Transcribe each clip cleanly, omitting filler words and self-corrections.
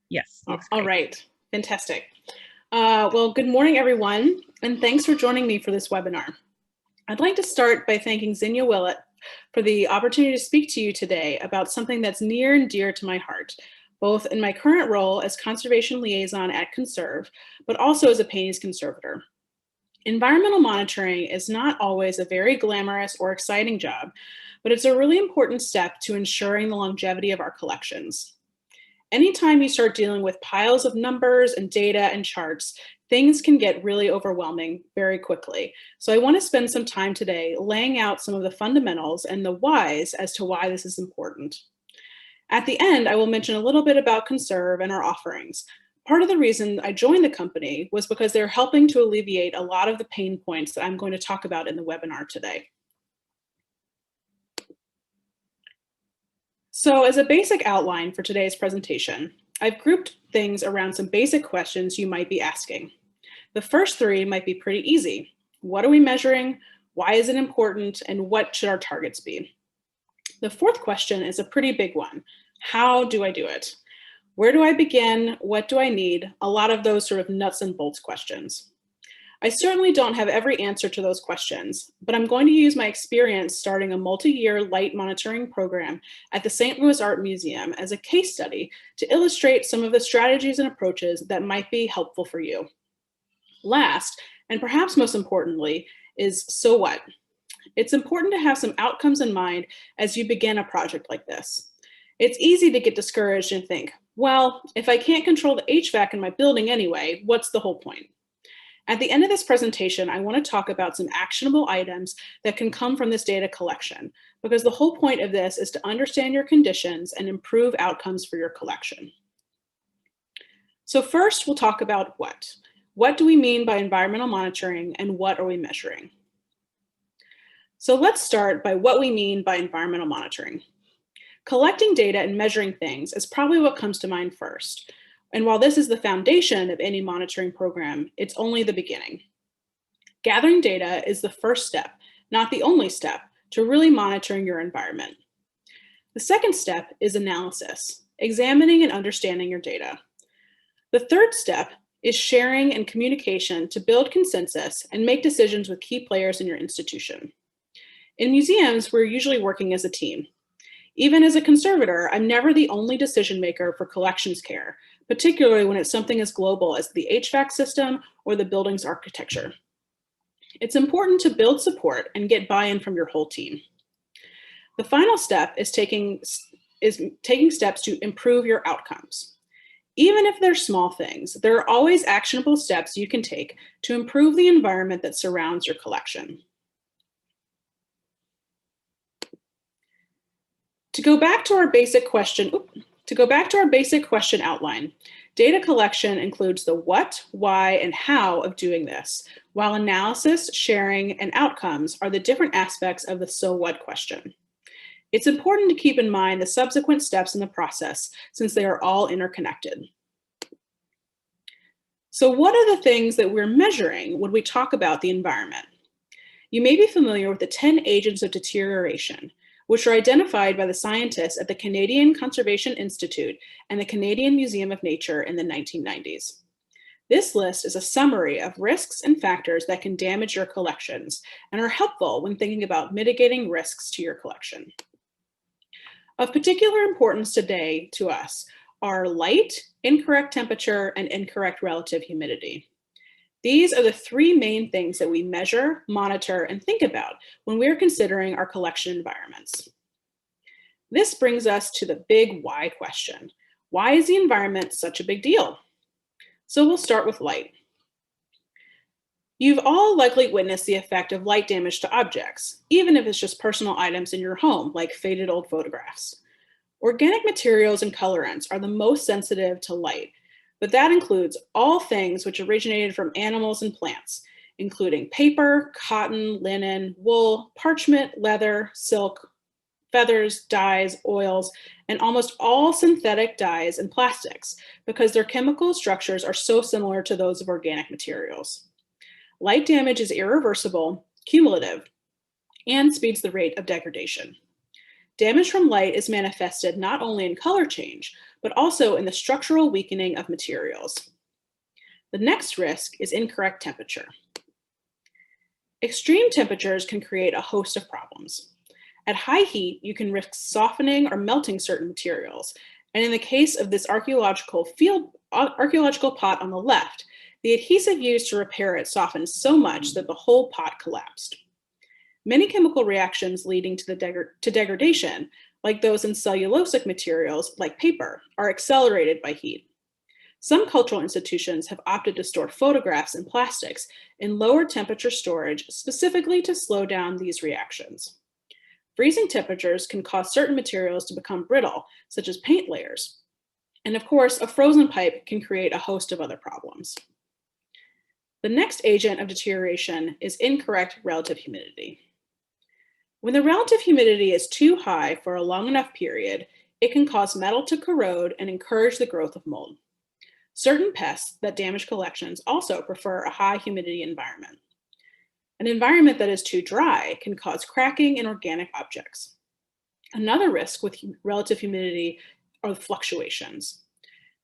Yes, looks All great. right, fantastic. Well, good morning, everyone, and thanks for joining me for this webinar. I'd like to start by thanking Zinnia Willett for the opportunity to speak to you today about something that's near and dear to my heart, both in my current role as conservation liaison at Conserv, but also as a paintings conservator. Environmental monitoring is not always a very glamorous or exciting job, but it's a really important step to ensuring the longevity of our collections. Anytime you start dealing with piles of numbers and data and charts, things can get really overwhelming very quickly. So I want to spend some time today laying out some of the fundamentals and the whys as to why this is important. At the end, I will mention a little bit about Conserv and our offerings. Part of the reason I joined the company was because they're helping to alleviate a lot of the pain points that I'm going to talk about in the webinar today. So as a basic outline for today's presentation, I've grouped things around some basic questions you might be asking. The first three might be pretty easy. What are we measuring? Why is it important? And what should our targets be? The fourth question is a pretty big one. How do I do it? Where do I begin? What do I need? A lot of those sort of nuts and bolts questions. I certainly don't have every answer to those questions, but I'm going to use my experience starting a multi-year light monitoring program at the St. Louis Art Museum as a case study to illustrate some of the strategies and approaches that might be helpful for you. Last, and perhaps most importantly, is so what? It's important to have some outcomes in mind as you begin a project like this. It's easy to get discouraged and think, well, if I can't control the HVAC in my building anyway, what's the whole point? At the end of this presentation, I want to talk about some actionable items that can come from this data collection, because the whole point of this is to understand your conditions and improve outcomes for your collection. So first, we'll talk about what. What do we mean by environmental monitoring and what are we measuring? So let's start by what we mean by environmental monitoring. Collecting data and measuring things is probably what comes to mind first. And while this is the foundation of any monitoring program, it's only the beginning. Gathering data is the first step, not the only step, to really monitoring your environment. The second step is analysis, examining and understanding your data. The third step is sharing and communication to build consensus and make decisions with key players in your institution. In museums, we're usually working as a team. Even as a conservator, I'm never the only decision maker for collections care, particularly when it's something as global as the HVAC system or the building's architecture. It's important to build support and get buy-in from your whole team. The final step is taking steps to improve your outcomes. Even if they're small things, there are always actionable steps you can take to improve the environment that surrounds your collection. To go back to our basic question outline, data collection includes the what, why, and how of doing this, while analysis, sharing, and outcomes are the different aspects of the so what question. It's important to keep in mind the subsequent steps in the process since they are all interconnected. So what are the things that we're measuring when we talk about the environment? You may be familiar with the 10 agents of deterioration, which are identified by the scientists at the Canadian Conservation Institute and the Canadian Museum of Nature in the 1990s. This list is a summary of risks and factors that can damage your collections and are helpful when thinking about mitigating risks to your collection. Of particular importance today to us are light, incorrect temperature, and incorrect relative humidity. These are the three main things that we measure, monitor, and think about when we're considering our collection environments. This brings us to the big why question. Why is the environment such a big deal? So we'll start with light. You've all likely witnessed the effect of light damage to objects, even if it's just personal items in your home, like faded old photographs. Organic materials and colorants are the most sensitive to light, but that includes all things which originated from animals and plants, including paper, cotton, linen, wool, parchment, leather, silk, feathers, dyes, oils, and almost all synthetic dyes and plastics, because their chemical structures are so similar to those of organic materials. Light damage is irreversible, cumulative, and speeds the rate of degradation. Damage from light is manifested not only in color change, but also in the structural weakening of materials. The next risk is incorrect temperature. Extreme temperatures can create a host of problems. At high heat, you can risk softening or melting certain materials. And in the case of this archaeological pot on the left, the adhesive used to repair it softened so much that the whole pot collapsed. Many chemical reactions leading to degradation, like those in cellulosic materials like paper, are accelerated by heat. Some cultural institutions have opted to store photographs and plastics in lower temperature storage specifically to slow down these reactions. Freezing temperatures can cause certain materials to become brittle, such as paint layers. And of course, a frozen pipe can create a host of other problems. The next agent of deterioration is incorrect relative humidity. When the relative humidity is too high for a long enough period, it can cause metal to corrode and encourage the growth of mold. Certain pests that damage collections also prefer a high humidity environment. An environment that is too dry can cause cracking in organic objects. Another risk with relative humidity are fluctuations.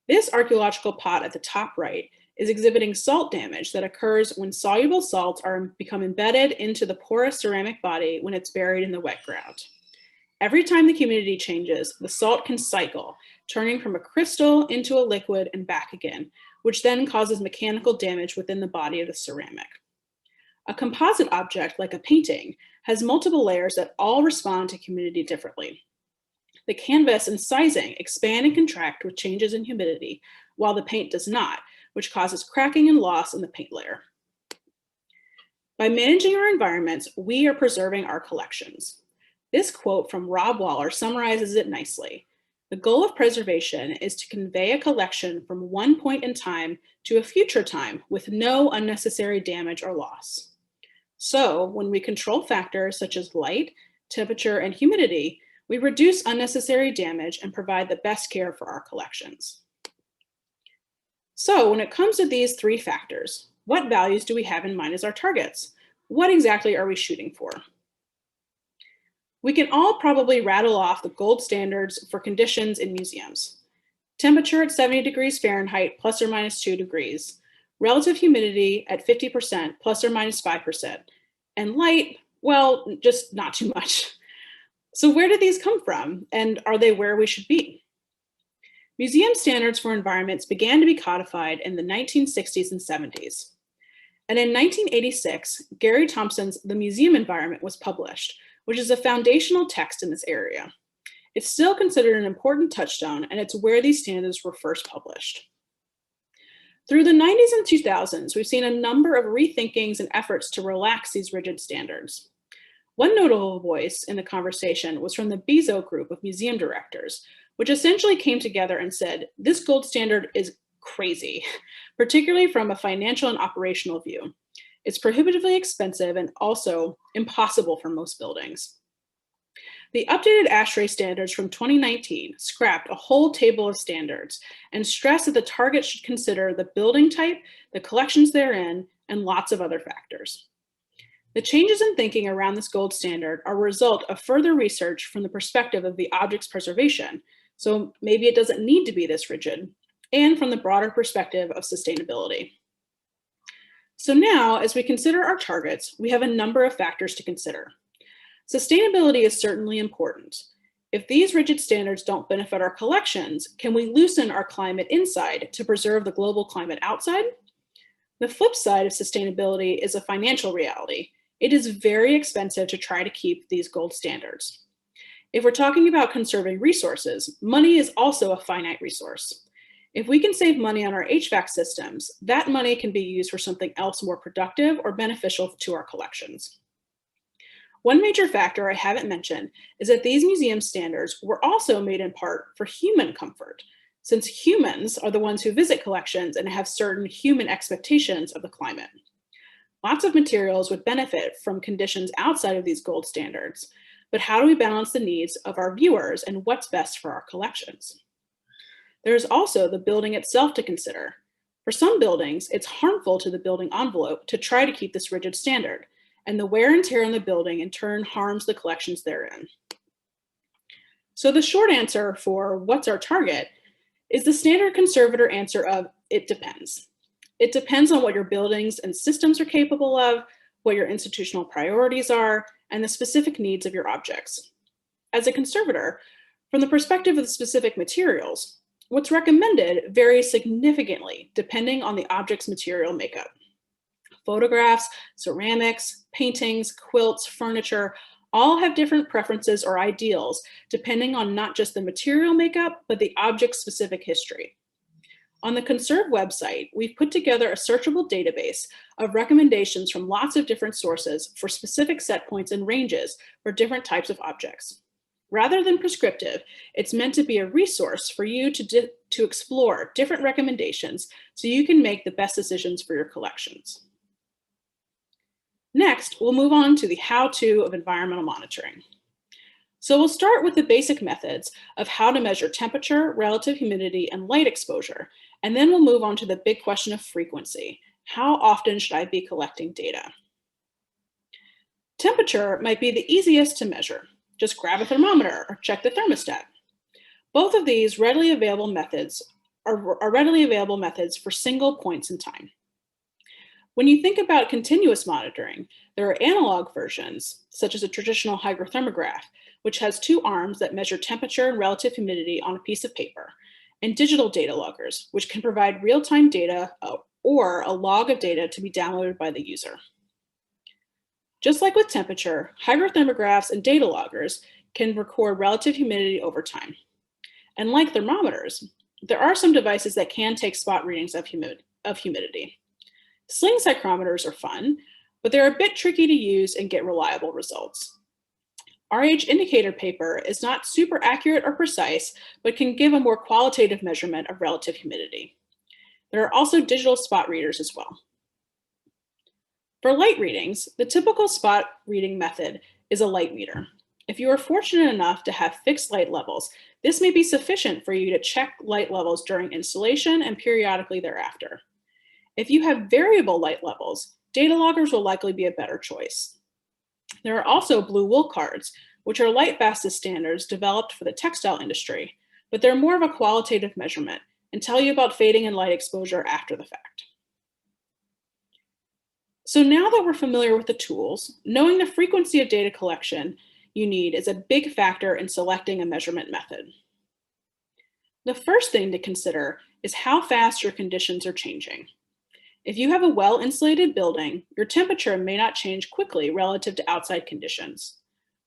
This archaeological pot at the top right is exhibiting salt damage that occurs when soluble salts become embedded into the porous ceramic body when it's buried in the wet ground. Every time the humidity changes, the salt can cycle, turning from a crystal into a liquid and back again, which then causes mechanical damage within the body of the ceramic. A composite object, like a painting, has multiple layers that all respond to humidity differently. The canvas and sizing expand and contract with changes in humidity, while the paint does not, which causes cracking and loss in the paint layer. By managing our environments, we are preserving our collections. This quote from Rob Waller summarizes it nicely. The goal of preservation is to convey a collection from one point in time to a future time with no unnecessary damage or loss. So, when we control factors such as light, temperature, and humidity, we reduce unnecessary damage and provide the best care for our collections. So, when it comes to these three factors, what values do we have in mind as our targets? What exactly are we shooting for? We can all probably rattle off the gold standards for conditions in museums. Temperature at 70 degrees Fahrenheit plus or minus 2 degrees, relative humidity at 50% plus or minus 5%, and light, well, just not too much. So where did these come from, and are they where we should be? Museum standards for environments began to be codified in the 1960s and 70s. And in 1986, Gary Thompson's The Museum Environment was published, which is a foundational text in this area. It's still considered an important touchstone, and it's where these standards were first published. Through the 90s and 2000s, we've seen a number of rethinkings and efforts to relax these rigid standards. One notable voice in the conversation was from the Bezo group of museum directors, which essentially came together and said, this gold standard is crazy, particularly from a financial and operational view. It's prohibitively expensive and also impossible for most buildings. The updated ASHRAE standards from 2019 scrapped a whole table of standards and stressed that the target should consider the building type, the collections therein, and lots of other factors. The changes in thinking around this gold standard are a result of further research from the perspective of the object's preservation, so maybe it doesn't need to be this rigid, and from the broader perspective of sustainability. So now, as we consider our targets, we have a number of factors to consider. Sustainability is certainly important. If these rigid standards don't benefit our collections, can we loosen our climate inside to preserve the global climate outside? The flip side of sustainability is a financial reality. It is very expensive to try to keep these gold standards. If we're talking about conserving resources, money is also a finite resource. If we can save money on our HVAC systems, that money can be used for something else more productive or beneficial to our collections. One major factor I haven't mentioned is that these museum standards were also made in part for human comfort, since humans are the ones who visit collections and have certain human expectations of the climate. Lots of materials would benefit from conditions outside of these gold standards, but how do we balance the needs of our viewers and what's best for our collections? There's also the building itself to consider. For some buildings, it's harmful to the building envelope to try to keep this rigid standard, and the wear and tear on the building in turn harms the collections therein. So the short answer for what's our target is the standard conservator answer of it depends. It depends on what your buildings and systems are capable of, what your institutional priorities are, and the specific needs of your objects. As a conservator, from the perspective of the specific materials, what's recommended varies significantly depending on the object's material makeup. Photographs, ceramics, paintings, quilts, furniture, all have different preferences or ideals depending on not just the material makeup, but the object's specific history. On the Conserv website, we've put together a searchable database of recommendations from lots of different sources for specific set points and ranges for different types of objects. Rather than prescriptive, it's meant to be a resource for you to explore different recommendations so you can make the best decisions for your collections. Next, we'll move on to the how-to of environmental monitoring. So we'll start with the basic methods of how to measure temperature, relative humidity, and light exposure, and then we'll move on to the big question of frequency. How often should I be collecting data? Temperature might be the easiest to measure. Just grab a thermometer or check the thermostat. Both of these readily available methods are readily available methods for single points in time. When you think about continuous monitoring, there are analog versions, such as a traditional hygrothermograph, which has two arms that measure temperature and relative humidity on a piece of paper, and digital data loggers, which can provide real-time data or a log of data to be downloaded by the user. Just like with temperature, hygrothermographs and data loggers can record relative humidity over time. And like thermometers, there are some devices that can take spot readings of humidity. Sling psychrometers are fun, but they're a bit tricky to use and get reliable results. RH indicator paper is not super accurate or precise, but can give a more qualitative measurement of relative humidity. There are also digital spot readers as well. For light readings, the typical spot reading method is a light meter. If you are fortunate enough to have fixed light levels, this may be sufficient for you to check light levels during installation and periodically thereafter. If you have variable light levels, data loggers will likely be a better choice. There are also blue wool cards, which are light fastest standards developed for the textile industry, but they're more of a qualitative measurement and tell you about fading and light exposure after the fact. So now that we're familiar with the tools, knowing the frequency of data collection you need is a big factor in selecting a measurement method. The first thing to consider is how fast your conditions are changing. If you have a well-insulated building, your temperature may not change quickly relative to outside conditions.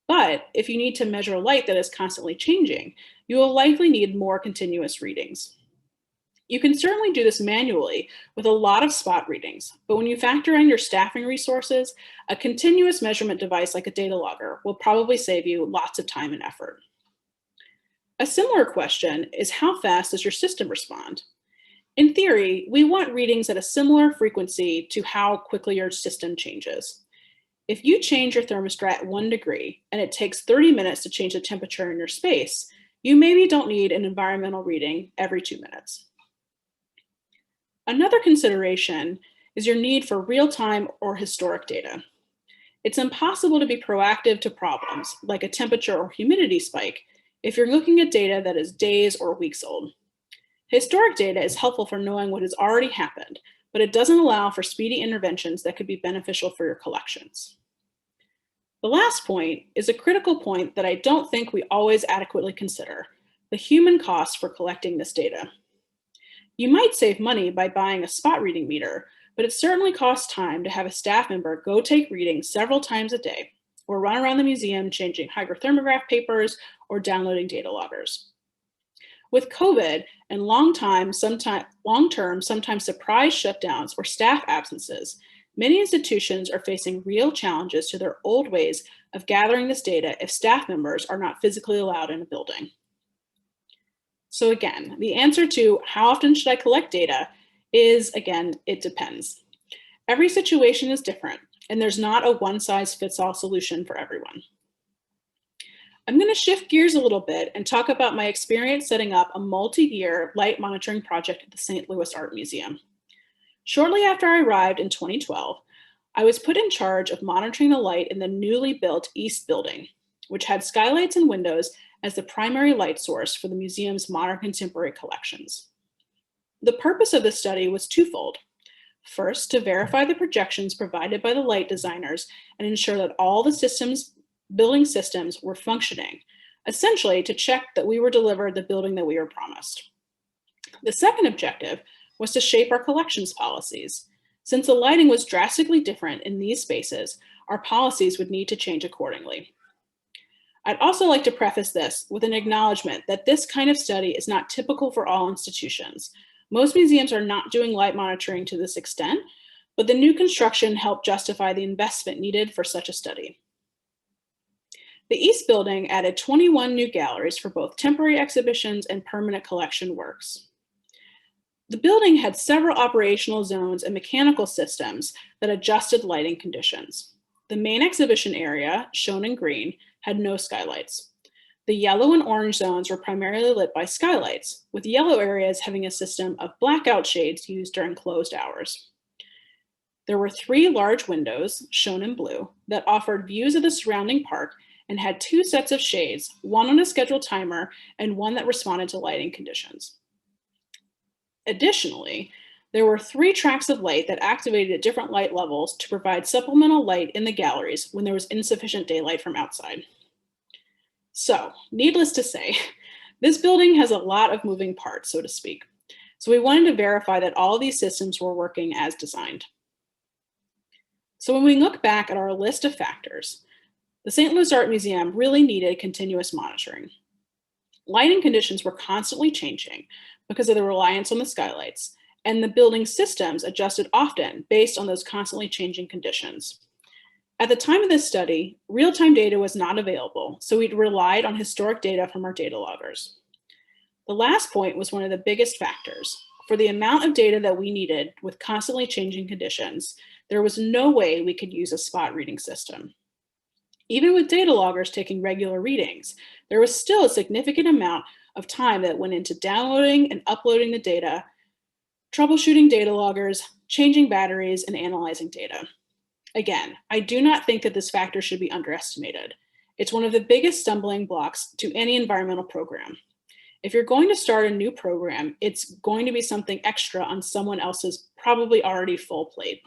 But if you need to measure light that is constantly changing, you will likely need more continuous readings. You can certainly do this manually with a lot of spot readings, but when you factor in your staffing resources, a continuous measurement device like a data logger will probably save you lots of time and effort. A similar question is how fast does your system respond? In theory, we want readings at a similar frequency to how quickly your system changes. If you change your thermostat 1 degree and it takes 30 minutes to change the temperature in your space, you maybe don't need an environmental reading every 2 minutes. Another consideration is your need for real-time or historic data. It's impossible to be proactive to problems like a temperature or humidity spike if you're looking at data that is days or weeks old. Historic data is helpful for knowing what has already happened, but it doesn't allow for speedy interventions that could be beneficial for your collections. The last point is a critical point that I don't think we always adequately consider: the human cost for collecting this data. You might save money by buying a spot reading meter, but it certainly costs time to have a staff member go take readings several times a day, or run around the museum changing hygrothermograph papers or downloading data loggers. With COVID and long-term, sometimes surprise shutdowns or staff absences, many institutions are facing real challenges to their old ways of gathering this data if staff members are not physically allowed in a building. So again, the answer to how often should I collect data is, again, it depends. Every situation is different, and there's not a one-size-fits-all solution for everyone. I'm going to shift gears a little bit and talk about my experience setting up a multi-year light monitoring project at the St. Louis Art Museum. Shortly after I arrived in 2012, I was put in charge of monitoring the light in the newly built East Building, which had skylights and windows as the primary light source for the museum's modern contemporary collections. The purpose of this study was twofold. First, to verify the projections provided by the light designers and ensure that all the building systems were functioning, essentially to check that we were delivered the building that we were promised. The second objective was to shape our collections policies. Since the lighting was drastically different in these spaces, our policies would need to change accordingly. I'd also like to preface this with an acknowledgement that this kind of study is not typical for all institutions. Most museums are not doing light monitoring to this extent, but the new construction helped justify the investment needed for such a study. The East Building added 21 new galleries for both temporary exhibitions and permanent collection works. The building had several operational zones and mechanical systems that adjusted lighting conditions. The main exhibition area, shown in green, had no skylights. The yellow and orange zones were primarily lit by skylights, with yellow areas having a system of blackout shades used during closed hours. There were 3 large windows, shown in blue, that offered views of the surrounding park and had 2 sets of shades, one on a scheduled timer and one that responded to lighting conditions. Additionally, there were 3 tracks of light that activated at different light levels to provide supplemental light in the galleries when there was insufficient daylight from outside. So, needless to say, this building has a lot of moving parts, so to speak. So we wanted to verify that all of these systems were working as designed. So when we look back at our list of factors, the St. Louis Art Museum really needed continuous monitoring. Lighting conditions were constantly changing because of the reliance on the skylights, and the building systems adjusted often based on those constantly changing conditions. At the time of this study, real-time data was not available, so we relied on historic data from our data loggers. The last point was one of the biggest factors. For the amount of data that we needed with constantly changing conditions, there was no way we could use a spot reading system. Even with data loggers taking regular readings, there was still a significant amount of time that went into downloading and uploading the data, troubleshooting data loggers, changing batteries, and analyzing data. Again, I do not think that this factor should be underestimated. It's one of the biggest stumbling blocks to any environmental program. If you're going to start a new program, it's going to be something extra on someone else's probably already full plate.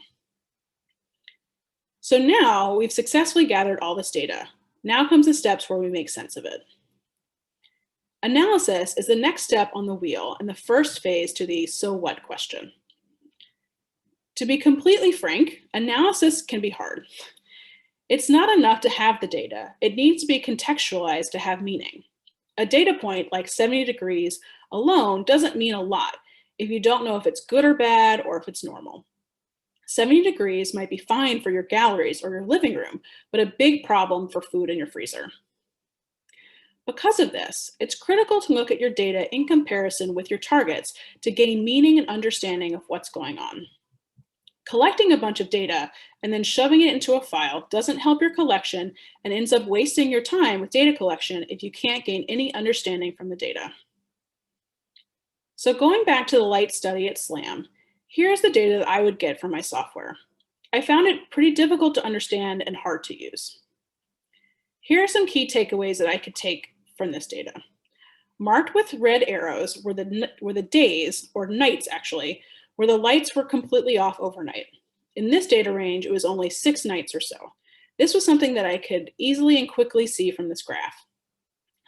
So now we've successfully gathered all this data. Now comes the steps where we make sense of it. Analysis is the next step on the wheel and the first phase to the so what question. To be completely frank, analysis can be hard. It's not enough to have the data. It needs to be contextualized to have meaning. A data point like 70 degrees alone doesn't mean a lot if you don't know if it's good or bad or if it's normal. 70 degrees might be fine for your galleries or your living room, but a big problem for food in your freezer. Because of this, it's critical to look at your data in comparison with your targets to gain meaning and understanding of what's going on. Collecting a bunch of data and then shoving it into a file doesn't help your collection and ends up wasting your time with data collection if you can't gain any understanding from the data. So going back to the light study at SLAM, here's the data that I would get from my software. I found it pretty difficult to understand and hard to use. Here are some key takeaways that I could take from this data. Marked with red arrows were the days, or nights actually, where the lights were completely off overnight. In this data range, it was only 6 nights or so. This was something that I could easily and quickly see from this graph.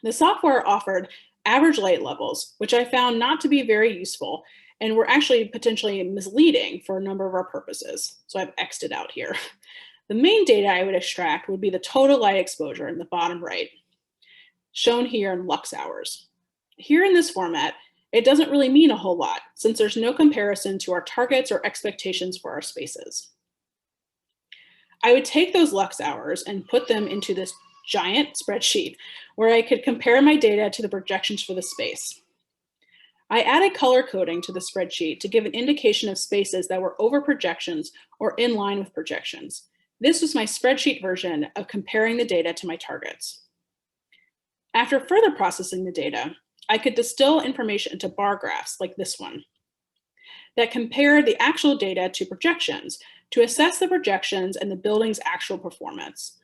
The software offered average light levels, which I found not to be very useful and were actually potentially misleading for a number of our purposes. So I've X'd it out here. The main data I would extract would be the total light exposure in the bottom right, shown here in lux hours. Here in this format, it doesn't really mean a whole lot since there's no comparison to our targets or expectations for our spaces. I would take those lux hours and put them into this giant spreadsheet where I could compare my data to the projections for the space. I added color coding to the spreadsheet to give an indication of spaces that were over projections or in line with projections. This was my spreadsheet version of comparing the data to my targets. After further processing the data, I could distill information into bar graphs like this one that compare the actual data to projections to assess the projections and the building's actual performance.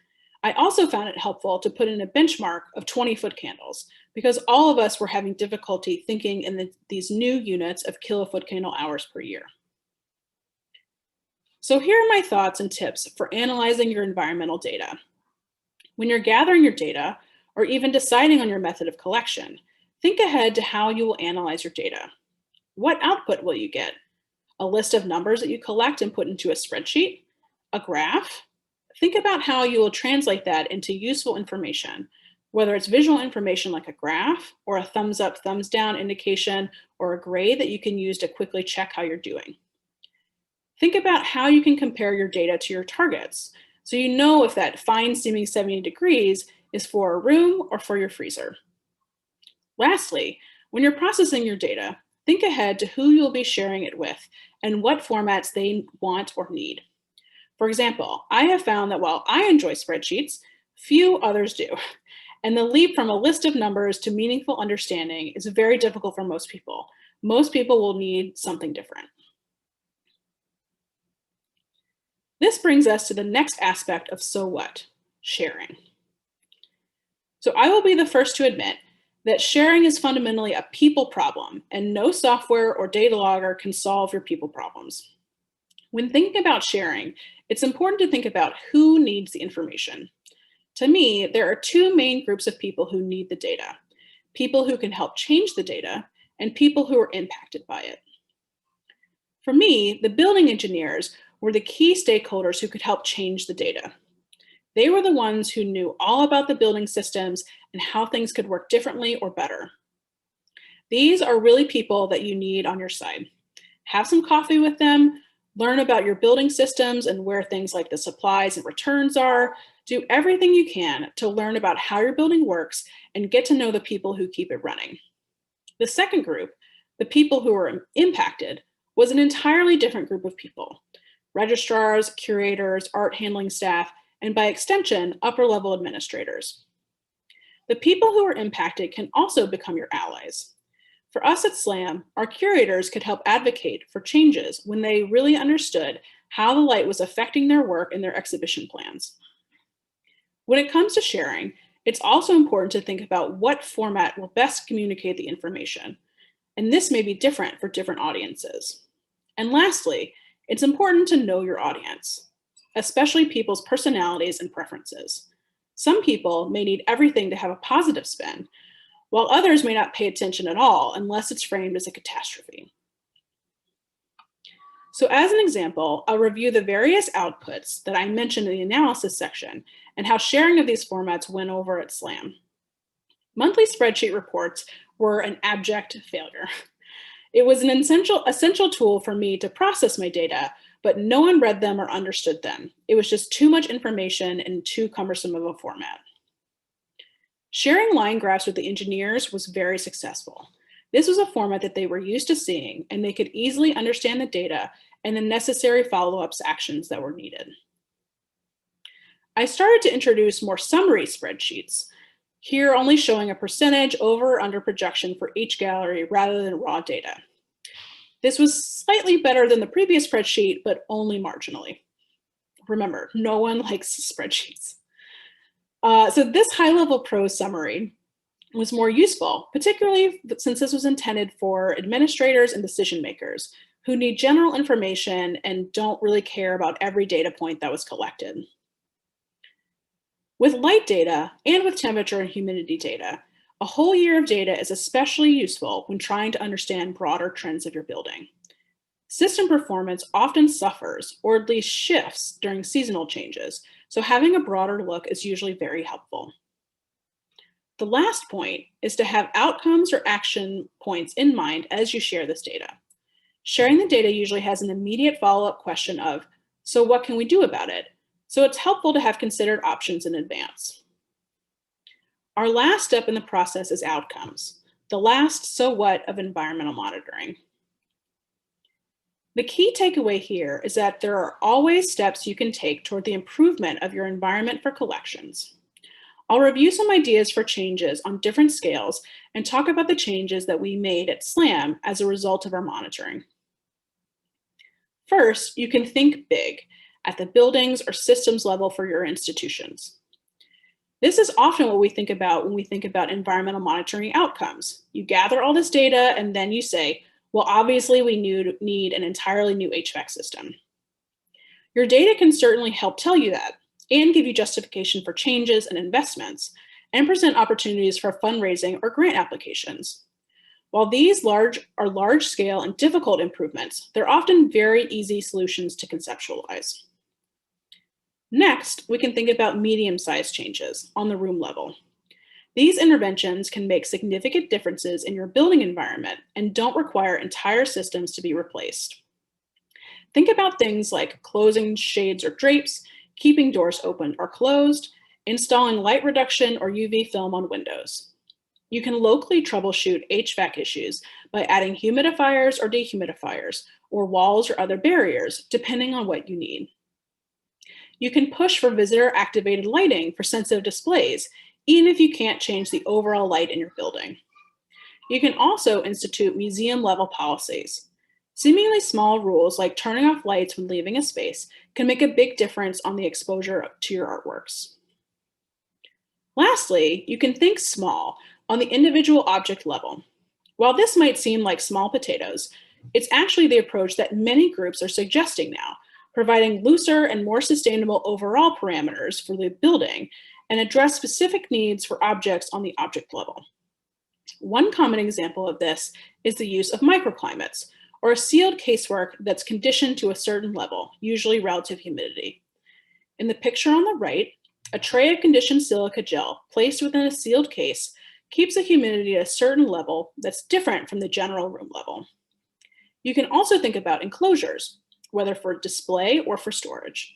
I also found it helpful to put in a benchmark of 20-foot candles because all of us were having difficulty thinking in these new units of kilofoot candle hours per year. So here are my thoughts and tips for analyzing your environmental data. When you're gathering your data, or even deciding on your method of collection, think ahead to how you will analyze your data. What output will you get? A list of numbers that you collect and put into a spreadsheet? A graph? Think about how you will translate that into useful information, whether it's visual information like a graph, or a thumbs up, thumbs down indication, or a grade that you can use to quickly check how you're doing. Think about how you can compare your data to your targets, so you know if that fine seeming 70 degrees is for a room or for your freezer. Lastly, when you're processing your data, think ahead to who you'll be sharing it with and what formats they want or need. For example, I have found that while I enjoy spreadsheets, few others do. And the leap from a list of numbers to meaningful understanding is very difficult for most people. Most people will need something different. This brings us to the next aspect of so what, sharing. So I will be the first to admit that sharing is fundamentally a people problem, and no software or data logger can solve your people problems. When thinking about sharing, it's important to think about who needs the information. To me, there are two main groups of people who need the data: people who can help change the data and people who are impacted by it. For me, the building engineers were the key stakeholders who could help change the data. They were the ones who knew all about the building systems and how things could work differently or better. These are really people that you need on your side. Have some coffee with them, learn about your building systems and where things like the supplies and returns are. Do everything you can to learn about how your building works and get to know the people who keep it running. The second group, the people who were impacted, was an entirely different group of people: registrars, curators, art handling staff, and by extension, upper level administrators. The people who are impacted can also become your allies. For us at SLAM, our curators could help advocate for changes when they really understood how the light was affecting their work and their exhibition plans. When it comes to sharing, it's also important to think about what format will best communicate the information, and this may be different for different audiences. And lastly, it's important to know your audience, especially people's personalities and preferences. Some people may need everything to have a positive spin, while others may not pay attention at all unless it's framed as a catastrophe. So as an example, I'll review the various outputs that I mentioned in the analysis section and how sharing of these formats went over at SLAM. Monthly spreadsheet reports were an abject failure. It was an essential tool for me to process my data, but no one read them or understood them. It was just too much information and too cumbersome of a format. Sharing line graphs with the engineers was very successful. This was a format that they were used to seeing, and they could easily understand the data and the necessary follow-ups actions that were needed. I started to introduce more summary spreadsheets, here only showing a percentage over or under projection for each gallery rather than raw data. This was slightly better than the previous spreadsheet, but only marginally. Remember, no one likes spreadsheets. So this high-level prose summary was more useful, particularly since this was intended for administrators and decision makers who need general information and don't really care about every data point that was collected. With light data and with temperature and humidity data, a whole year of data is especially useful when trying to understand broader trends of your building. System performance often suffers, or at least shifts, during seasonal changes, so having a broader look is usually very helpful. The last point is to have outcomes or action points in mind as you share this data. Sharing the data usually has an immediate follow-up question of, so what can we do about it? So it's helpful to have considered options in advance. Our last step in the process is outcomes, the last so what of environmental monitoring. The key takeaway here is that there are always steps you can take toward the improvement of your environment for collections. I'll review some ideas for changes on different scales and talk about the changes that we made at SLAM as a result of our monitoring. First, you can think big at the buildings or systems level for your institutions. This is often what we think about when we think about environmental monitoring outcomes. You gather all this data and then you say, well, obviously we need an entirely new HVAC system. Your data can certainly help tell you that and give you justification for changes and investments and present opportunities for fundraising or grant applications. While these are large scale and difficult improvements, they're often very easy solutions to conceptualize. Next, we can think about medium-sized changes on the room level. These interventions can make significant differences in your building environment and don't require entire systems to be replaced. Think about things like closing shades or drapes, keeping doors open or closed, installing light reduction or UV film on windows. You can locally troubleshoot HVAC issues by adding humidifiers or dehumidifiers, or walls or other barriers, depending on what you need. You can push for visitor-activated lighting for sensitive displays, even if you can't change the overall light in your building. You can also institute museum-level policies. Seemingly small rules like turning off lights when leaving a space can make a big difference on the exposure to your artworks. Lastly, you can think small on the individual object level. While this might seem like small potatoes, it's actually the approach that many groups are suggesting now, providing looser and more sustainable overall parameters for the building and address specific needs for objects on the object level. One common example of this is the use of microclimates, or a sealed casework that's conditioned to a certain level, usually relative humidity. In the picture on the right, a tray of conditioned silica gel placed within a sealed case keeps the humidity at a certain level that's different from the general room level. You can also think about enclosures, whether for display or for storage.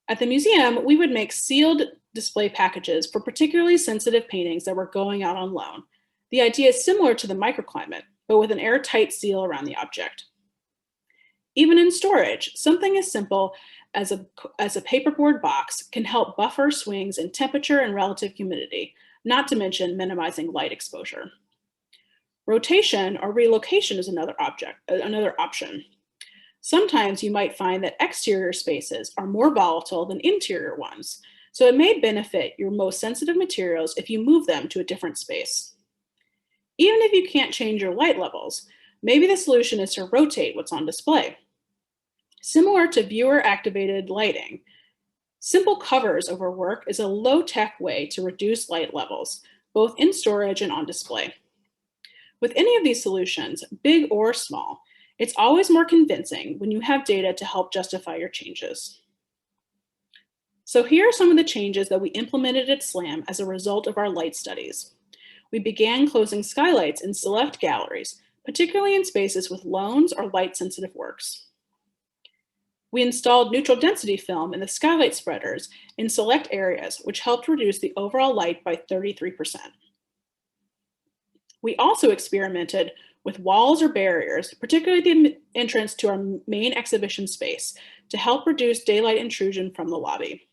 At the museum, we would make sealed display packages for particularly sensitive paintings that were going out on loan. The idea is similar to the microclimate, but with an airtight seal around the object. Even in storage, something as simple as a paperboard box can help buffer swings in temperature and relative humidity, not to mention minimizing light exposure. Rotation or relocation is another option. Sometimes you might find that exterior spaces are more volatile than interior ones, so it may benefit your most sensitive materials if you move them to a different space. Even if you can't change your light levels, maybe the solution is to rotate what's on display. Similar to viewer-activated lighting, simple covers over work is a low-tech way to reduce light levels, both in storage and on display. With any of these solutions, big or small, it's always more convincing when you have data to help justify your changes. So here are some of the changes that we implemented at SLAM as a result of our light studies. We began closing skylights in select galleries, particularly in spaces with loans or light-sensitive works. We installed neutral density film in the skylight spreaders in select areas, which helped reduce the overall light by 33%. We also experimented with walls or barriers, particularly the entrance to our main exhibition space, to help reduce daylight intrusion from the lobby.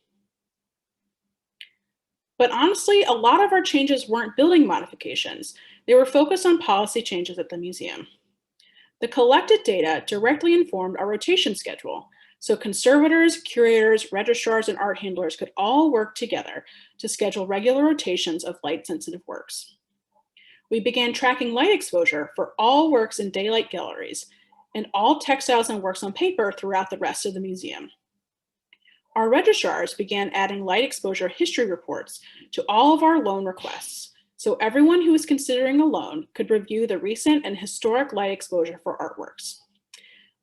But honestly, a lot of our changes weren't building modifications. They were focused on policy changes at the museum. The collected data directly informed our rotation schedule, so conservators, curators, registrars, and art handlers could all work together to schedule regular rotations of light-sensitive works. We began tracking light exposure for all works in daylight galleries and all textiles and works on paper throughout the rest of the museum. Our registrars began adding light exposure history reports to all of our loan requests, so everyone who was considering a loan could review the recent and historic light exposure for artworks.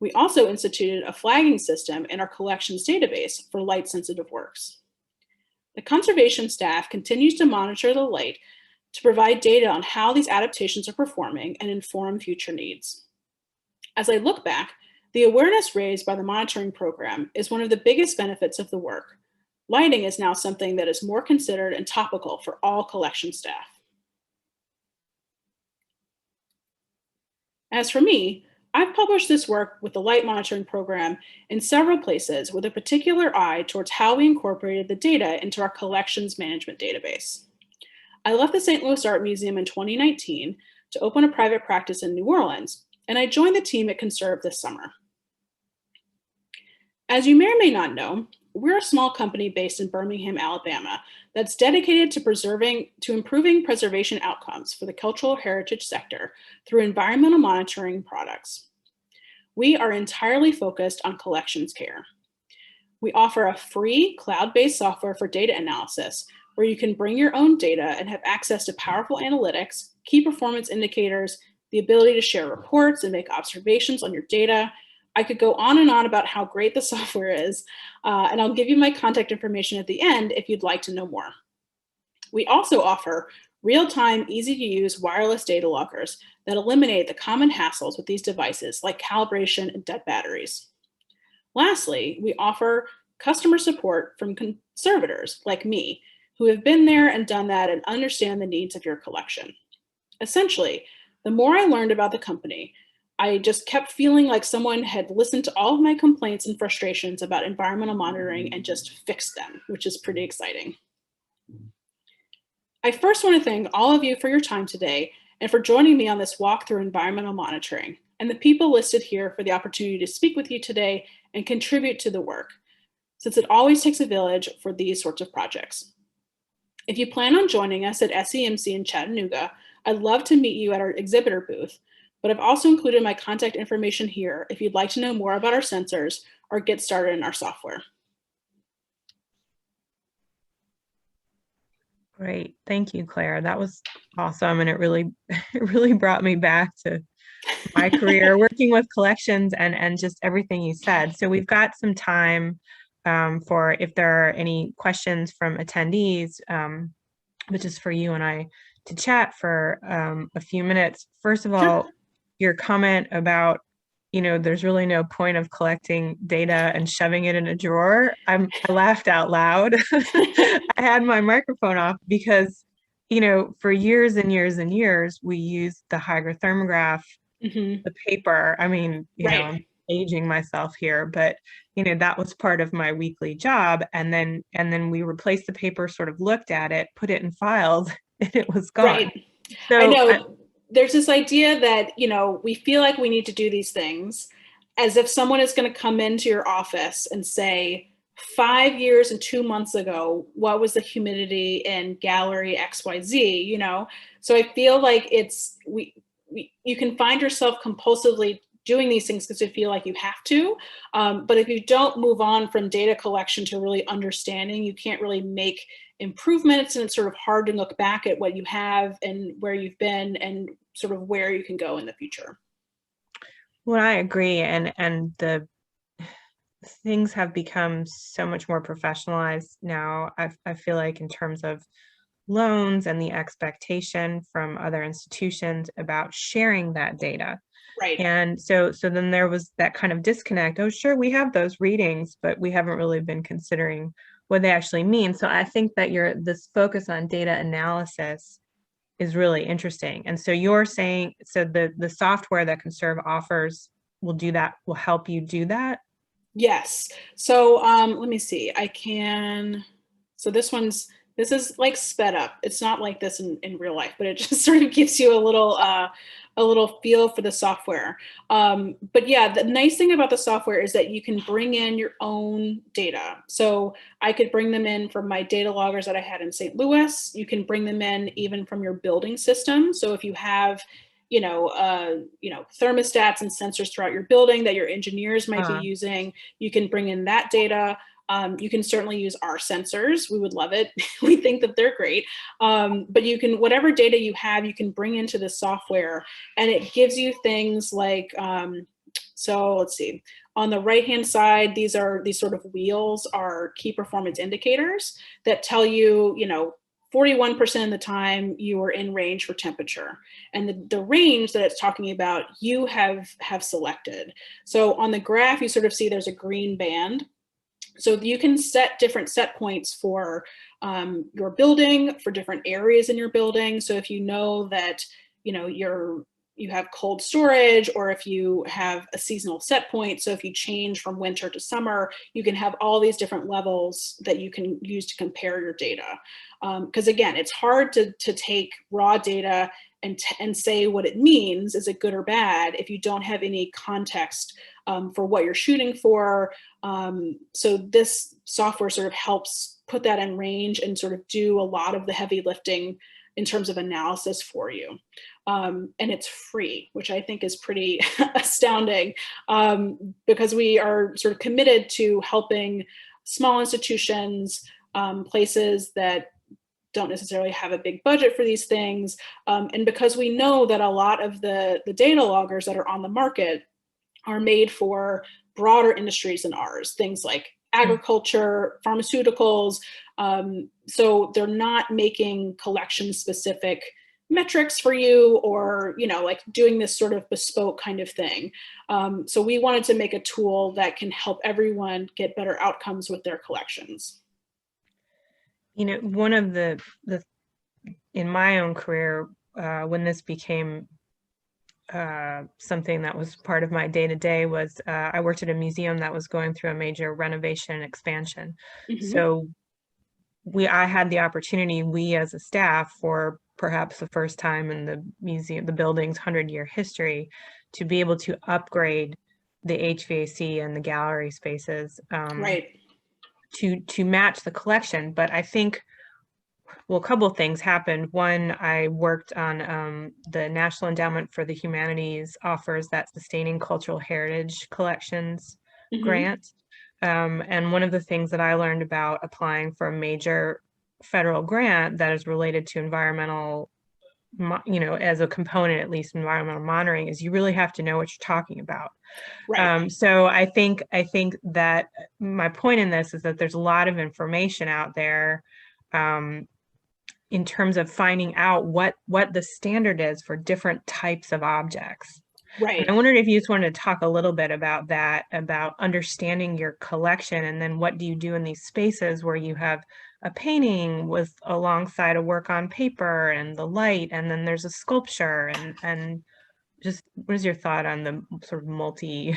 We also instituted a flagging system in our collections database for light-sensitive works. The conservation staff continues to monitor the light to provide data on how these adaptations are performing and inform future needs. As I look back, the awareness raised by the monitoring program is one of the biggest benefits of the work. Lighting is now something that is more considered and topical for all collection staff. As for me, I've published this work with the light monitoring program in several places with a particular eye towards how we incorporated the data into our collections management database. I left the St. Louis Art Museum in 2019 to open a private practice in New Orleans, and I joined the team at Conserv this summer. As you may or may not know, we're a small company based in Birmingham, Alabama, that's dedicated to improving preservation outcomes for the cultural heritage sector through environmental monitoring products. We are entirely focused on collections care. We offer a free cloud-based software for data analysis where you can bring your own data and have access to powerful analytics, key performance indicators, the ability to share reports and make observations on your data. I could go on and on about how great the software is, and I'll give you my contact information at the end if you'd like to know more. We also offer real-time, easy-to-use wireless data loggers that eliminate the common hassles with these devices like calibration and dead batteries. Lastly, we offer customer support from conservators like me, who have been there and done that and understand the needs of your collection. Essentially, the more I learned about the company, I just kept feeling like someone had listened to all of my complaints and frustrations about environmental monitoring and just fixed them, which is pretty exciting. I first want to thank all of you for your time today and for joining me on this walk through environmental monitoring, and the people listed here for the opportunity to speak with you today and contribute to the work, since it always takes a village for these sorts of projects. If you plan on joining us at SEMC in Chattanooga, I'd love to meet you at our exhibitor booth, but I've also included my contact information here if you'd like to know more about our sensors or get started in our software. Great, thank you, Claire. That was awesome, and it really brought me back to my career working with collections and just everything you said. So we've got some time for if there are any questions from attendees, which is for you and I to chat for a few minutes. First of all, your comment about, there's really no point of collecting data and shoving it in a drawer. I laughed out loud. I had my microphone off because, for years and years and years, we used the hygrothermograph, the paper. I mean, I'm aging myself here, but that was part of my weekly job. And then we replaced the paper, sort of looked at it, put it in files, and it was gone. Right. So I know there's this idea that, we feel like we need to do these things as if someone is going to come into your office and say, 5 years and 2 months ago, what was the humidity in gallery XYZ, So I feel like you can find yourself compulsively doing these things because you feel like you have to. But if you don't move on from data collection to really understanding, you can't really make improvements, and it's sort of hard to look back at what you have and where you've been and sort of where you can go in the future. Well, I agree. And the things have become so much more professionalized now. I feel like in terms of loans and the expectation from other institutions about sharing that data. Right. And so then there was that kind of disconnect. Oh, sure, we have those readings, but we haven't really been considering what they actually mean. So I think that this focus on data analysis is really interesting. And so you're saying, so the software that Conserv offers will help you do that? Yes. So let me see. So this is like sped up. It's not like this in real life, but it just sort of gives you a little feel for the software. But yeah, the nice thing about the software is that you can bring in your own data. So I could bring them in from my data loggers that I had in St. Louis. You can bring them in even from your building system. So if you have thermostats and sensors throughout your building that your engineers might be using, you can bring in that data. You can certainly use our sensors. We would love it. We think that they're great. But whatever data you have, you can bring into the software, and it gives you things like, so let's see, on the right-hand side, these sort of wheels are key performance indicators that tell you, 41% of the time you are in range for temperature, and the range that it's talking about you have selected. So on the graph, you sort of see there's a green band. So you can set different set points for your building, for different areas in your building. So if you know that you have cold storage, or if you have a seasonal set point, so if you change from winter to summer, you can have all these different levels that you can use to compare your data. Because again, it's hard to take raw data and say what it means, is it good or bad, if you don't have any context for what you're shooting for. So this software sort of helps put that in range and sort of do a lot of the heavy lifting in terms of analysis for you. And it's free, which I think is pretty astounding, because we are sort of committed to helping small institutions, places that don't necessarily have a big budget for these things. And because we know that a lot of the data loggers that are on the market are made for broader industries than ours, things like agriculture, pharmaceuticals. So they're not making collection specific metrics for you, or, you know, like doing this sort of bespoke kind of thing. So we wanted to make a tool that can help everyone get better outcomes with their collections. You know, one of the in my own career, when this became something that was part of my day-to-day, was I worked at a museum that was going through a major renovation and expansion. So I had the opportunity, we as a staff, for perhaps the first time in the museum, the building's 100-year history, to be able to upgrade the HVAC and the gallery spaces, to match the collection. But I think, well, a couple of things happened. One, I worked on the National Endowment for the Humanities offers that Sustaining Cultural Heritage Collections grant. And one of the things that I learned about applying for a major federal grant that is related to environmental, you know, as a component, at least environmental monitoring, is you really have to know what you're talking about. So I think that my point in this is that there's a lot of information out there in terms of finding out what the standard is for different types of objects. And I wondered if you just wanted to talk a little bit about that, about understanding your collection, and then what do you do in these spaces where you have a painting with alongside a work on paper and the light, and then there's a sculpture, and just what is your thought on the sort of multi?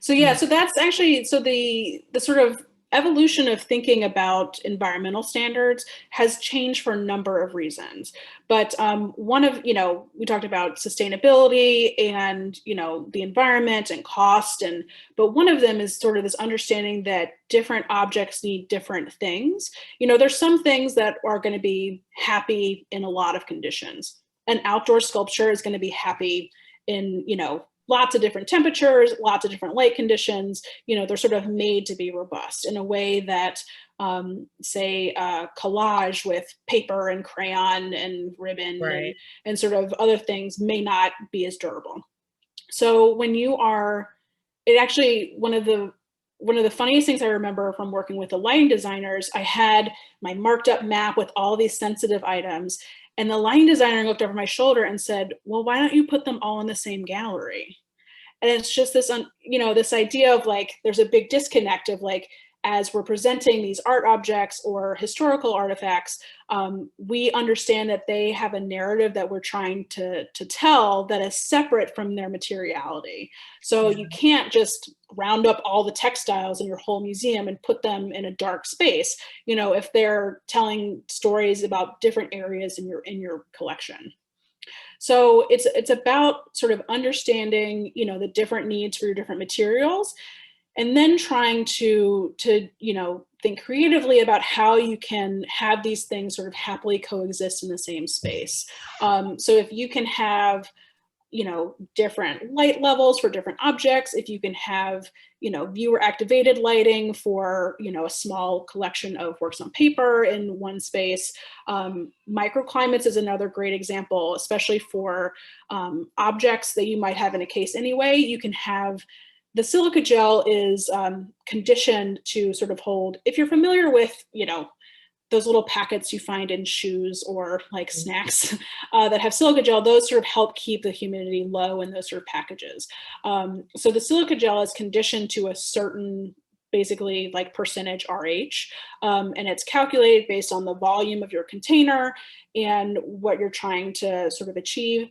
So yeah, so that's actually, so the sort of evolution of thinking about environmental standards has changed for a number of reasons. But one of, you know, we talked about sustainability and, you know, the environment and cost, but one of them is sort of this understanding that different objects need different things. You know, there's some things that are going to be happy in a lot of conditions. An outdoor sculpture is going to be happy in, you know, lots of different temperatures, lots of different light conditions. You know, they're sort of made to be robust in a way that, say, collage with paper and crayon and ribbon and sort of other things may not be as durable. So when you are, it actually, one of the funniest things I remember from working with the lighting designers, I had my marked up map with all these sensitive items. And the lighting designer looked over my shoulder and said, well, why don't you put them all in the same gallery? And it's just this, you know, this idea of like, there's a big disconnect of like, as we're presenting these art objects or historical artifacts, we understand that they have a narrative that we're trying to tell that is separate from their materiality. So you can't just round up all the textiles in your whole museum and put them in a dark space, you know, if they're telling stories about different areas in your collection. So it's about sort of understanding, you know, the different needs for your different materials, and then trying to you know, think creatively about how you can have these things sort of happily coexist in the same space. So if you can have, you know, different light levels for different objects, if you can have, you know, viewer activated lighting for, you know, a small collection of works on paper in one space. Microclimates is another great example, especially for objects that you might have in a case anyway. You can have, the silica gel is conditioned to sort of hold, if you're familiar with, you know, those little packets you find in shoes or like snacks that have silica gel, those sort of help keep the humidity low in those sort of packages. So the silica gel is conditioned to a certain, basically like percentage RH, and it's calculated based on the volume of your container and what you're trying to sort of achieve.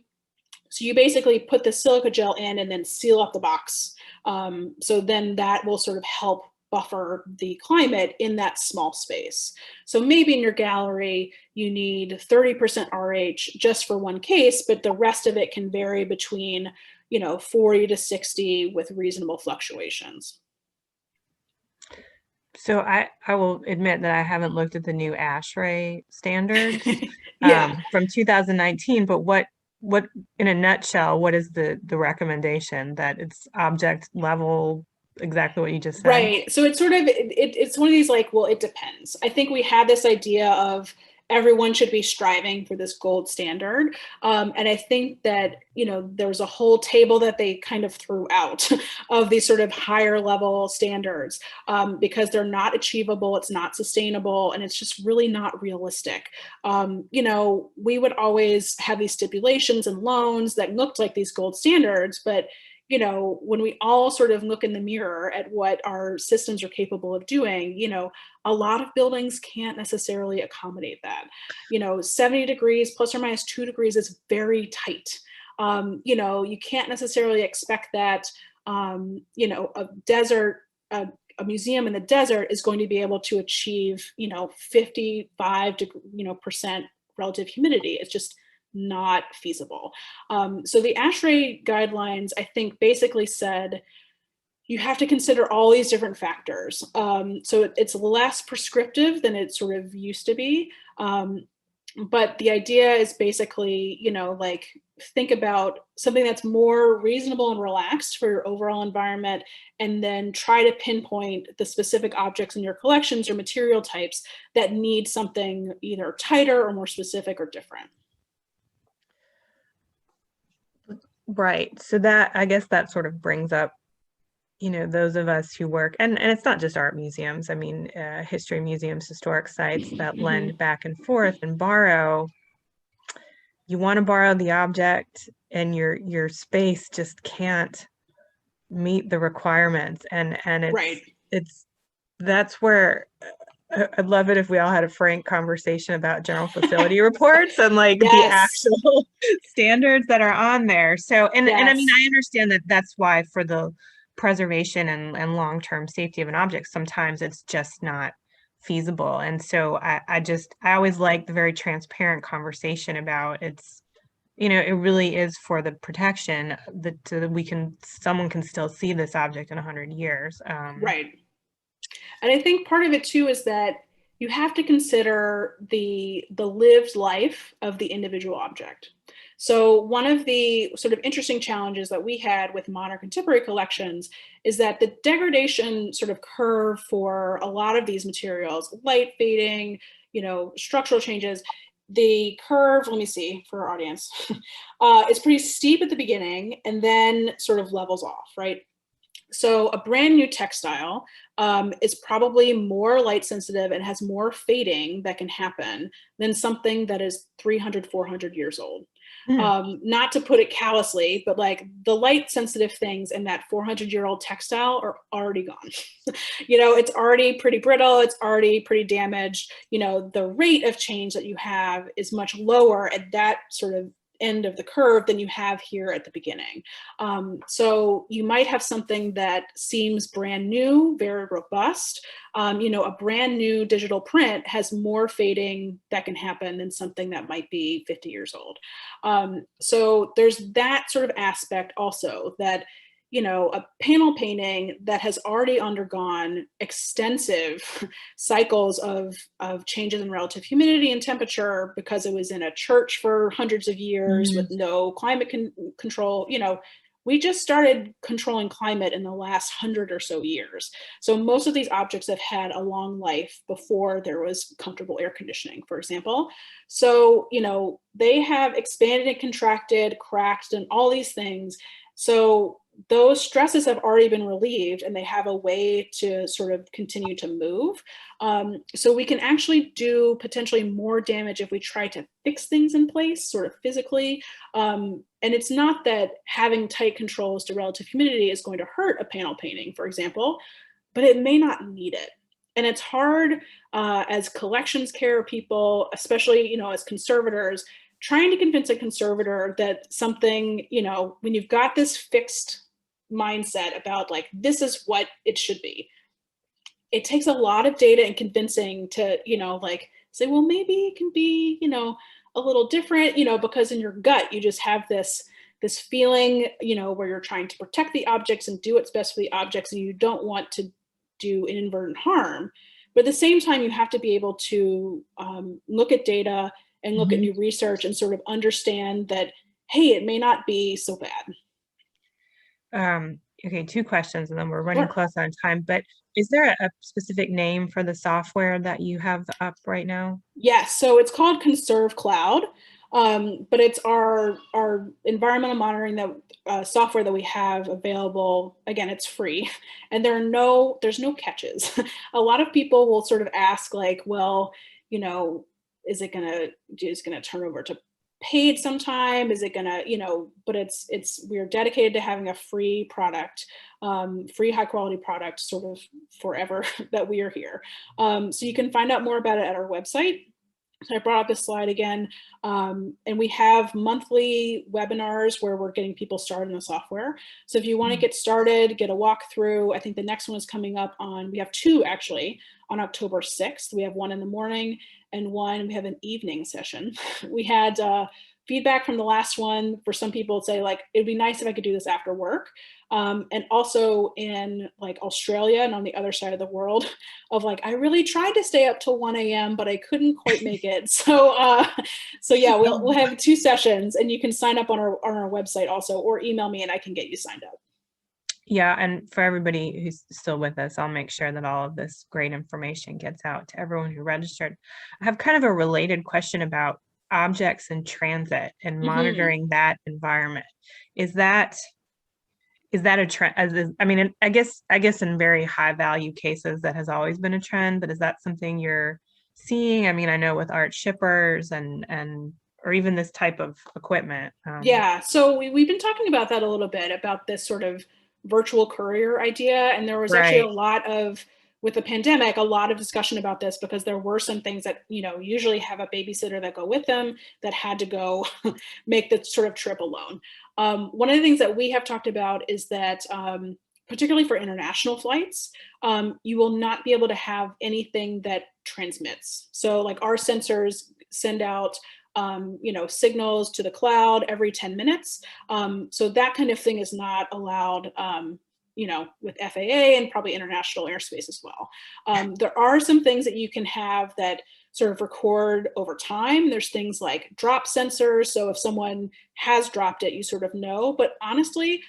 So you basically put the silica gel in and then seal up the box. So then that will sort of help buffer the climate in that small space. So maybe in your gallery, you need 30% RH just for one case, but the rest of it can vary between, 40 to 60 with reasonable fluctuations. So I will admit that I haven't looked at the new ASHRAE standards Yeah. from 2019, but what in a nutshell, what is the recommendation? That it's object level, exactly what you just said? Right. So it's sort of it's one of these like, well, it depends. I think we had this idea of everyone should be striving for this gold standard. And I think that, there was a whole table that they kind of threw out of these sort of higher level standards because they're not achievable, it's not sustainable, and it's just really not realistic. We would always have these stipulations and loans that looked like these gold standards, but when we all sort of look in the mirror at what our systems are capable of doing, a lot of buildings can't necessarily accommodate that. 70 degrees plus or minus 2 degrees is very tight. You can't necessarily expect that, a museum in the desert is going to be able to achieve, 55 percent relative humidity. It's just not feasible. So the ASHRAE guidelines, I think, basically said you have to consider all these different factors. So it's less prescriptive than it sort of used to be. But the idea is basically, think about something that's more reasonable and relaxed for your overall environment, and then try to pinpoint the specific objects in your collections or material types that need something either tighter or more specific or different. Right. So that, I guess that sort of brings up, those of us who work, and it's not just art museums. I mean, history museums, historic sites that lend back and forth and borrow. You want to borrow the object, and your space just can't meet the requirements, and Right. that's where I'd love it if we all had a frank conversation about general facility reports and like the Yes. actual standards that are on there. So, and I mean, Yes. I understand that that's why for the preservation and long-term safety of an object, sometimes it's just not feasible. And so I always like the very transparent conversation about it's, it really is for the protection that someone can still see this object in 100 years. Right. And I think part of it too is that you have to consider the lived life of the individual object. So one of the sort of interesting challenges that we had with modern contemporary collections is that the degradation sort of curve for a lot of these materials, light fading, structural changes, the curve, let me see for our audience, is pretty steep at the beginning and then sort of levels off, right? So a brand new textile is probably more light sensitive and has more fading that can happen than something that is 300, 400 years old. Not to put it callously, but like the light sensitive things in that 400-year-old textile are already gone. It's already pretty brittle. It's already pretty damaged. The rate of change that you have is much lower at that sort of end of the curve than you have here at the beginning. So you might have something that seems brand new, very robust. A brand new digital print has more fading that can happen than something that might be 50 years old. So there's that sort of aspect also that a panel painting that has already undergone extensive cycles of changes in relative humidity and temperature because it was in a church for hundreds of years with no climate control. We just started controlling climate in the last 100 or so years. So most of these objects have had a long life before there was comfortable air conditioning, for example. So, they have expanded and contracted, cracked, and all these things. So those stresses have already been relieved and they have a way to sort of continue to move. So we can actually do potentially more damage if we try to fix things in place sort of physically. And it's not that having tight controls to relative humidity is going to hurt a panel painting, for example, but it may not need it. And it's hard as collections care people, especially, as conservators, trying to convince a conservator that something, when you've got this fixed mindset about like, this is what it should be, it takes a lot of data and convincing to, like say, well, maybe it can be, a little different, because in your gut, you just have this feeling, where you're trying to protect the objects and do what's best for the objects, and you don't want to do inadvertent harm. But at the same time, you have to be able to look at data and look at Mhm. new research and sort of understand that, hey, it may not be so bad. Okay, two questions, and then we're running Sure. close on time, but is there a specific name for the software that you have up right now? Yes, so it's called Conserv Cloud, but it's our environmental monitoring that software that we have available. Again, it's free, and there's no catches. A lot of people will sort of ask, like, well, you know, is it gonna turn over to paid sometime? Is it gonna, But it's we're dedicated to having a free product, free high quality product, sort of forever that we are here. So you can find out more about it at our website. So I brought up this slide again, and we have monthly webinars where we're getting people started in the software. So if you want to get started, get a walkthrough, I think the next one is coming up we have two actually, on October 6th. We have one in the morning and we have an evening session. We had feedback from the last one for some people say, like, it'd be nice if I could do this after work. And also in like Australia and on the other side of the world, of like, I really tried to stay up till 1 a.m., but I couldn't quite make it. So yeah, we'll have two sessions, and you can sign up on our website also, or email me and I can get you signed up. Yeah, and for everybody who's still with us, I'll make sure that all of this great information gets out to everyone who registered. I have kind of a related question about objects in transit and Mhm. monitoring that environment. Is that a trend? I mean, I guess in very high value cases that has always been a trend, but is that something you're seeing? I mean, I know with art shippers and or even this type of equipment. Yeah, so we've been talking about that a little bit, about this sort of virtual courier idea. And there was actually Right. with the pandemic, a lot of discussion about this, because there were some things that, usually have a babysitter that go with them that had to go make the sort of trip alone. One of the things that we have talked about is that, particularly for international flights, you will not be able to have anything that transmits. So like our sensors send out signals to the cloud every 10 minutes. So that kind of thing is not allowed, with FAA and probably international airspace as well. There are some things that you can have that sort of record over time. There's things like drop sensors. So if someone has dropped it, you sort of know. But honestly,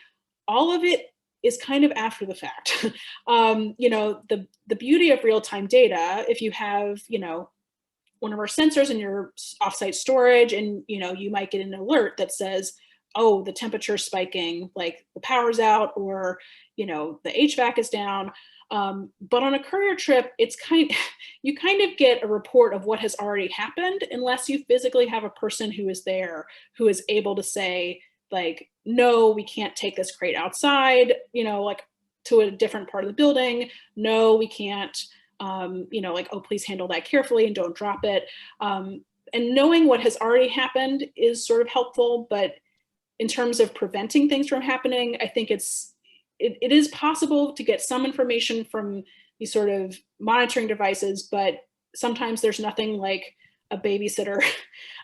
all of it is kind of after the fact. The beauty of real time data, if you have, one of our sensors in your offsite storage, and you might get an alert that says, oh, the temperature's spiking, like the power's out, or the HVAC is down. But on a courier trip, you kind of get a report of what has already happened, unless you physically have a person who is there, who is able to say, like, no, we can't take this crate outside, like to a different part of the building. No, we can't, like, oh, please handle that carefully and don't drop it. And knowing what has already happened is sort of helpful, but in terms of preventing things from happening, I think it is possible to get some information from these sort of monitoring devices, but sometimes there's nothing like a babysitter,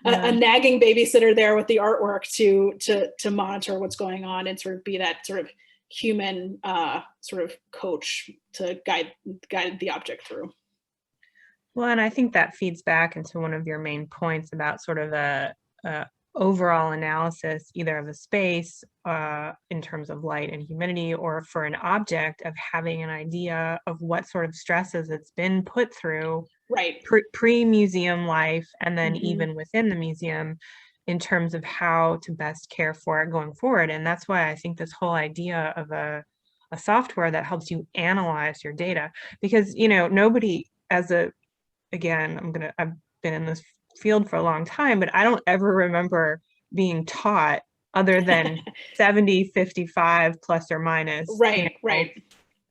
a Yeah. nagging babysitter there with the artwork to monitor what's going on and sort of be that sort of human sort of coach to guide the object through. Well, and I think that feeds back into one of your main points about sort of a overall analysis, either of a space in terms of light and humidity, or for an object of having an idea of what sort of stresses it's been put through Right. pre-museum life, and then Hmm. even within the museum in terms of how to best care for it going forward. And that's why I think this whole idea of a software that helps you analyze your data, because nobody, again, I've been in this field for a long time, but I don't ever remember being taught, other than 70, 55 plus or minus, Right, right.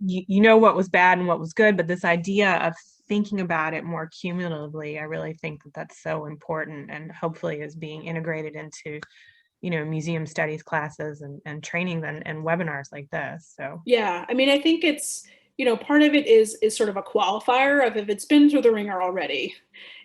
you know what was bad and what was good, but this idea of thinking about it more cumulatively, I really think that that's so important, and hopefully is being integrated into, museum studies classes and trainings and webinars like this. So Yeah, I mean, I think part of it is sort of a qualifier of if it's been through the ringer already,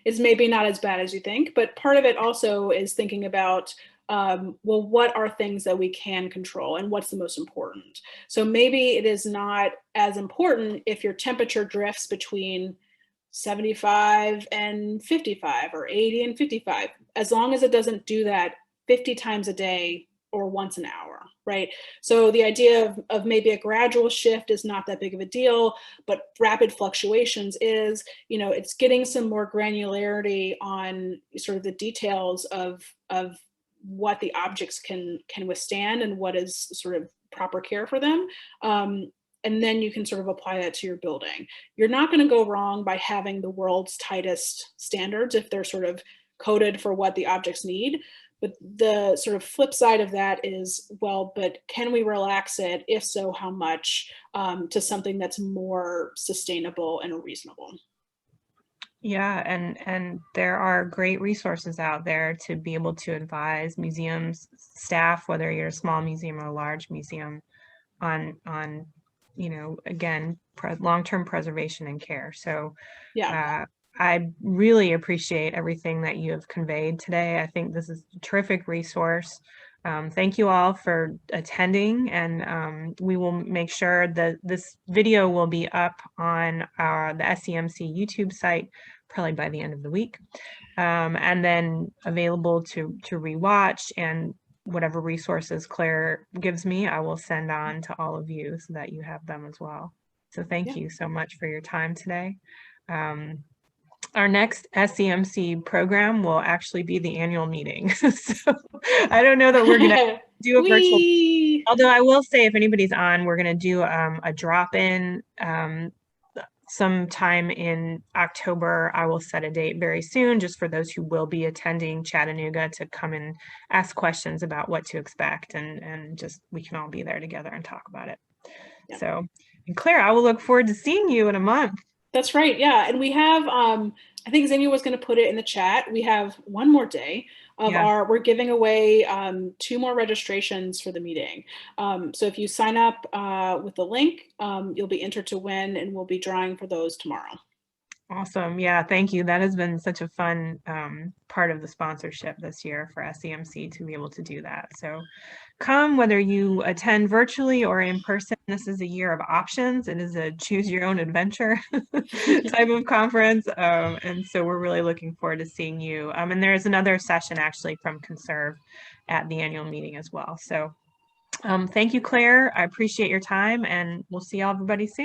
it's maybe not as bad as you think. But part of it also is thinking about, well, what are things that we can control and what's the most important? So maybe it is not as important if your temperature drifts between 75 and 55 or 80 and 55, as long as it doesn't do that 50 times a day or once an hour, right? So the idea of maybe a gradual shift is not that big of a deal, but rapid fluctuations is, it's getting some more granularity on sort of the details of what the objects can withstand and what is sort of proper care for them. And then you can sort of apply that to your building. You're not going to go wrong by having the world's tightest standards if they're sort of coded for what the objects need. But the sort of flip side of that is, well, but can we relax it? If so, how much, to something that's more sustainable and reasonable? Yeah, and there are great resources out there to be able to advise museums staff, whether you're a small museum or a large museum, on again, long-term preservation and care. So Yeah. I really appreciate everything that you have conveyed today. I think this is a terrific resource. Thank you all for attending, and we will make sure that this video will be up on the SEMC YouTube site probably by the end of the week, and then available to rewatch, and whatever resources Claire gives me, I will send on to all of you so that you have them as well. So thank you so much for your time today. Our next SEMC program will actually be the annual meeting. So I don't know that we're going to do a virtual, although I will say if anybody's on, we're going to do a drop-in sometime in October. I will set a date very soon just for those who will be attending Chattanooga to come and ask questions about what to expect, and just we can all be there together and talk about it. Yeah. So, and Claire, I will look forward to seeing you in a month. That's right. Yeah. And we have, I think Xenia was going to put it in the chat. We have one more day of we're giving away 2 more registrations for the meeting. So if you sign up with the link, you'll be entered to win, and we'll be drawing for those tomorrow. Awesome. Yeah, thank you. That has been such a fun part of the sponsorship this year for SEMC to be able to do that. So come, whether you attend virtually or in person. This is a year of options. It is a choose your own adventure type of conference. And so we're really looking forward to seeing you. And there's another session actually from Conserv at the annual meeting as well. So thank you, Claire. I appreciate your time, and we'll see everybody soon.